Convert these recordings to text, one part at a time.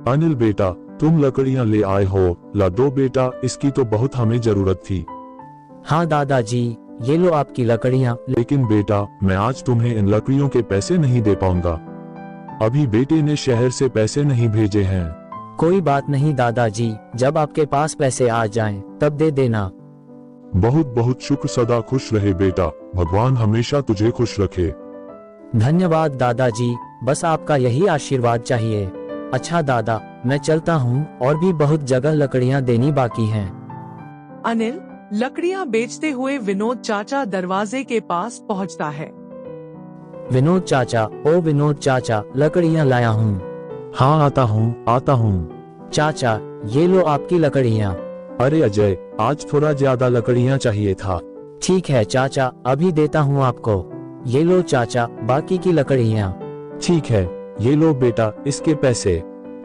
अनिल बेटा, तुम लकड़ियाँ ले आए हो, ला दो बेटा, इसकी तो बहुत हमें जरूरत थी। हाँ दादाजी, ये लो आपकी लकड़ियाँ। लेकिन बेटा, मैं आज तुम्हें इन लकड़ियों के पैसे नहीं दे पाऊंगा। अभी बेटे ने शहर से पैसे नहीं भेजे हैं। कोई बात नहीं दादाजी, जब आपके पास पैसे आ जाएं, तब दे देना। बहुत बहुत शुक्र, सदा खुश रहे बेटा, भगवान हमेशा तुझे खुश रखे। धन्यवाद दादाजी, बस आपका यही आशीर्वाद चाहिए। अच्छा दादा, मैं चलता हूँ, और भी बहुत जगह लकड़ियाँ देनी बाकी हैं। अनिल लकड़ियाँ बेचते हुए विनोद चाचा दरवाजे के पास पहुँचता है। विनोद चाचा, ओ विनोद चाचा, लकड़ियाँ लाया हूँ। हाँ, आता हूँ। चाचा, ये लो आपकी लकड़ियाँ। अरे अजय, आज थोड़ा ज्यादा लकड़ियाँ चाहिए था। ठीक है चाचा, अभी देता हूँ आपको। ये लो चाचा, बाकी की लकड़ियाँ। ठीक है, ये लो बेटा, इसके पैसे।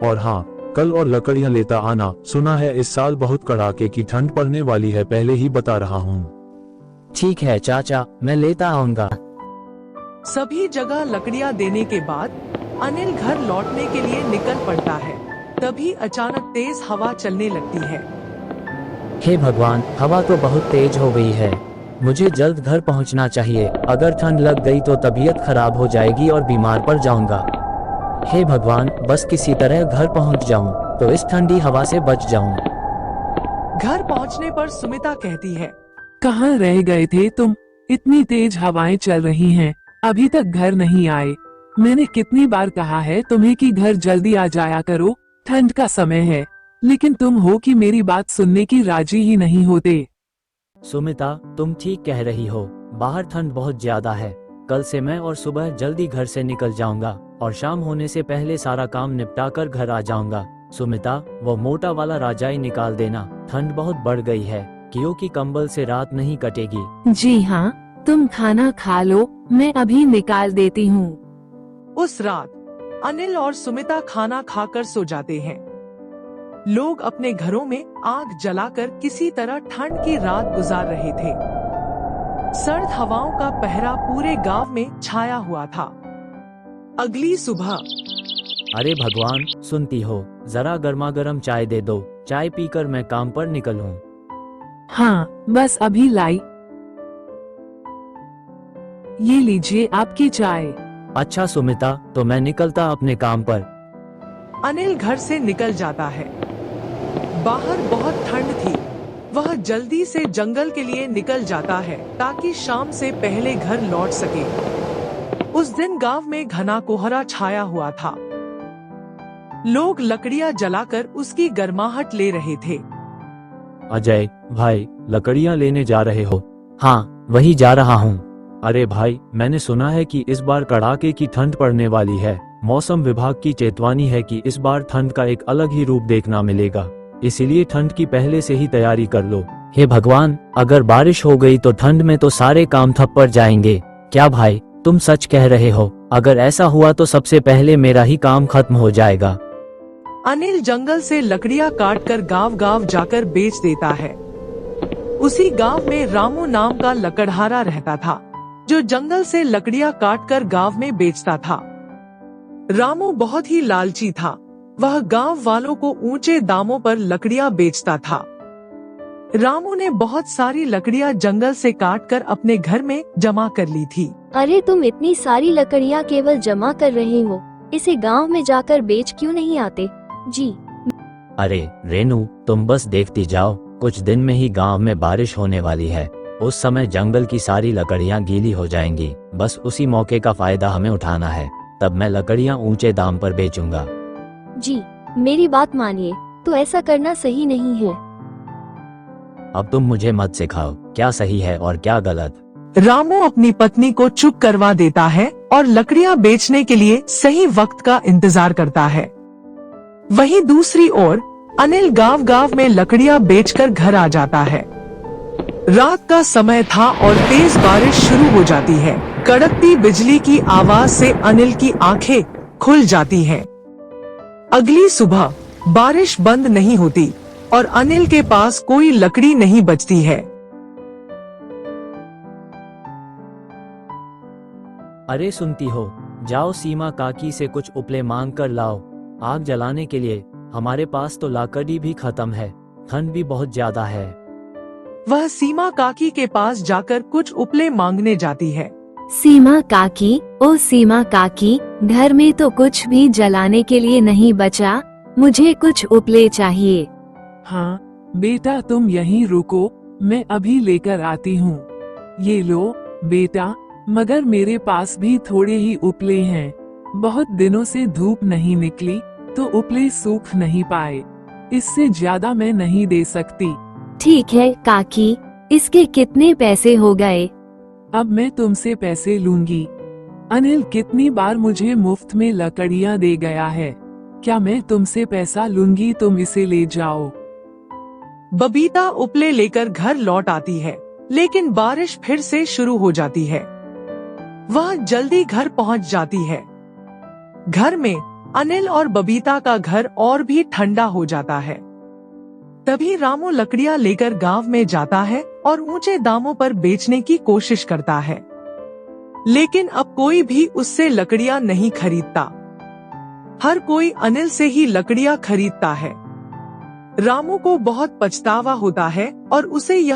और हाँ, कल और लकड़ियाँ लेता आना, सुना है इस साल बहुत कड़ाके की ठंड पड़ने वाली है, पहले ही बता रहा हूँ। ठीक है चाचा, मैं लेता आऊंगा। सभी जगह लकड़ियाँ देने के बाद अनिल घर लौटने के लिए निकल पड़ता है। तभी अचानक तेज हवा चलने लगती है। हे भगवान, हवा तो बहुत तेज हो गई है। मुझे जल्द घर पहुंचना चाहिए, अगर ठंड लग गई तो तबीयत खराब हो जाएगी और बीमार पड़ जाऊंगा। हे भगवान, बस किसी तरह घर पहुंच जाऊं, तो इस ठंडी हवा से बच जाऊं। घर पहुंचने पर सुमिता कहती है, कहाँ रह गए थे तुम? इतनी तेज हवाएं चल रही हैं, अभी तक घर नहीं आए। मैंने कितनी बार कहा है तुम्हें कि घर जल्दी आ जाया करो, ठंड का समय है, लेकिन तुम हो कि मेरी बात सुनने की राजी ही नहीं होते। सुमिता, तुम ठीक कह रही हो, बाहर ठंड बहुत ज्यादा है। कल से मैं और सुबह जल्दी घर से निकल जाऊंगा, और शाम होने से पहले सारा काम निपटा कर घर आ जाऊंगा। सुमिता, वो मोटा वाला रजाई निकाल देना, ठंड बहुत बढ़ गई है, क्योंकि कंबल से रात नहीं कटेगी। जी हाँ, तुम खाना खा लो, मैं अभी निकाल देती हूँ। उस रात अनिल और सुमिता खाना खाकर सो जाते हैं। लोग अपने घरों में आग जलाकर किसी तरह ठंड की रात गुजार रहे थे। सर्द हवाओं का पहरा पूरे गांव में छाया हुआ था। अगली सुबह, अरे भगवान, सुनती हो, जरा गर्मा गर्म चाय दे दो, चाय पीकर मैं काम पर निकलूं। हाँ, बस अभी लाई। ये लीजिए आपकी चाय। अच्छा सुमिता, तो मैं निकलता अपने काम पर। अनिल घर से निकल जाता है। बाहर बहुत ठंड थी। वह जल्दी से जंगल के लिए निकल जाता है ताकि शाम से पहले घर लौट सके। उस दिन गांव में घना कोहरा छाया हुआ था। लोग लकड़ियां जलाकर उसकी गर्माहट ले रहे थे। अजय भाई, लकड़ियाँ लेने जा रहे हो? हाँ, वही जा रहा हूँ। अरे भाई, मैंने सुना है कि इस बार कड़ाके की ठंड पड़ने वाली है। मौसम विभाग की चेतावनी है कि इस बार ठंड का एक अलग ही रूप देखना मिलेगा, इसीलिए ठंड की पहले से ही तैयारी कर लो। हे भगवान, अगर बारिश हो गई तो ठंड में तो सारे काम ठप पड़ जाएंगे। क्या भाई, तुम सच कह रहे हो? अगर ऐसा हुआ तो सबसे पहले मेरा ही काम खत्म हो जाएगा। अनिल जंगल से लकड़ियां काटकर गांव-गांव जाकर बेच देता है। उसी गांव में रामू नाम का लकड़हारा रहता था, जो जंगल से लकड़ियां काटकर गांव में बेचता था। रामू बहुत ही लालची था। वह गांव वालों को ऊंचे दामों पर लकड़ियां बेचता था। रामू ने बहुत सारी लकड़ियां जंगल से काटकर अपने घर में जमा कर ली थी। अरे तुम इतनी सारी लकड़ियाँ केवल जमा कर रहे हो, इसे गांव में जाकर बेच क्यों नहीं आते? जी। अरे रेनू, तुम बस देखती जाओ, कुछ दिन में ही गांव में बारिश होने वाली है। उस समय जंगल की सारी लकड़ियां गीली हो जाएंगी। बस उसी मौके का फायदा हमें उठाना है, तब मैं लकड़ियां ऊंचे दाम पर बेचूंगा। जी, मेरी बात मानिए, तो ऐसा करना सही नहीं है। अब तुम मुझे मत सिखाओ क्या सही है और क्या गलत। रामू अपनी पत्नी को चुप करवा देता है और लकड़ियां बेचने के लिए सही वक्त का इंतजार करता है। वहीं दूसरी ओर अनिल गांव-गांव में लकड़ियां बेचकर घर आ जाता है। रात का समय था और तेज बारिश शुरू हो जाती है। कड़कती बिजली की आवाज से अनिल की आंखें खुल जाती हैं। अगली सुबह बारिश बंद नहीं होती और अनिल के पास कोई लकड़ी नहीं बचती है। अरे सुनती हो, जाओ सीमा काकी से कुछ उपले मांग कर लाओ, आग जलाने के लिए। हमारे पास तो लकड़ी भी खत्म है, ठंड भी बहुत ज्यादा है। वह सीमा काकी के पास जाकर कुछ उपले मांगने जाती है। सीमा काकी, ओ सीमा काकी, घर में तो कुछ भी जलाने के लिए नहीं बचा, मुझे कुछ उपले चाहिए। हाँ बेटा तुम यहीं रुको, मैं अभी लेकर आती हूँ। ये लो बेटा, मगर मेरे पास भी थोड़े ही उपले हैं। बहुत दिनों से धूप नहीं निकली तो उपले सूख नहीं पाए, इससे ज्यादा मैं नहीं दे सकती। ठीक है काकी, इसके कितने पैसे हो गए? अब मैं तुमसे पैसे लूंगी। अनिल कितनी बार मुझे मुफ्त में लकड़ियाँ दे गया है, क्या मैं तुमसे पैसा लूंगी? तुम इसे ले जाओ। बबीता उपले लेकर घर लौट आती है, लेकिन बारिश फिर से शुरू हो जाती है। वह जल्दी घर पहुंच जाती है। घर में अनिल और बबीता का घर और भी ठंडा हो जाता है। तभी रामू लकड़ियां लेकर गांव में जाता है और ऊंचे दामों पर बेचने की कोशिश करता है, लेकिन अब कोई भी उससे लकड़ियां नहीं खरीदता। हर कोई अनिल से ही लकड़ियां खरीदता है। रामू को बहुत पछतावा होता है और उसे यह